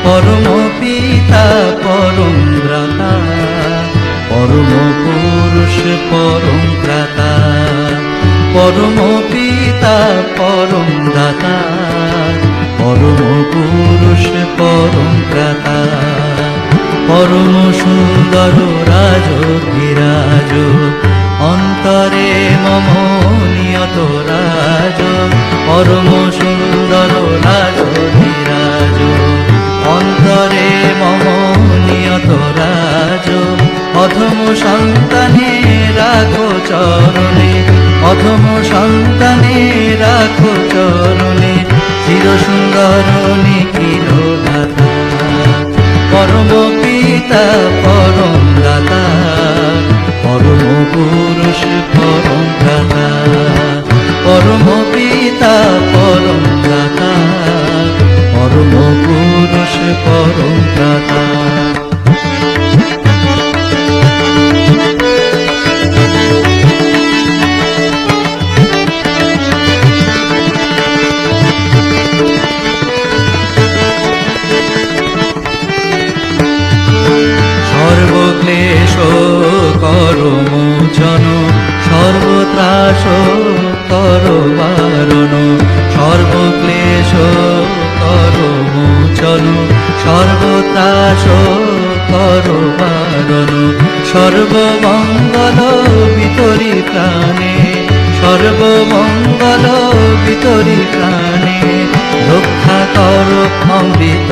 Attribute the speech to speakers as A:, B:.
A: পরম পিতা পরম ত্রাতা, পরম পুরুষ পরম ত্রাতা। পরম পিতা পরম দাতা, পরম পুরুষ পরম ত্রাতা। পরম সুন্দর রাজধিরাজ, অন্তরে মম নিয়ত রাজ। পরম সুন্দর রাজধিরাজ, অন্তরে মম নিয়ত রাজ। অধম সন্তানে রাখো চরণে, অধম সন্তানে রাখো চরণে, চির সুন্দর নিখিল দাতা। পরম পিতা পরম দাতা, পরম পুরুষ পরম দাতা। পরম পিতা পরম দাতা, পরম পুরুষ পরম দাতা। সর্বক্লেশ করমোচন, সর্বত্রাস করবারণ। সর্বক্লেশ করমোচন, সর্বত্রাস করবারণ। সর্বমঙ্গল বিতরি প্রাণে, সর্বমঙ্গল বিতরি প্রাণে। রক্ষা কর অমৃত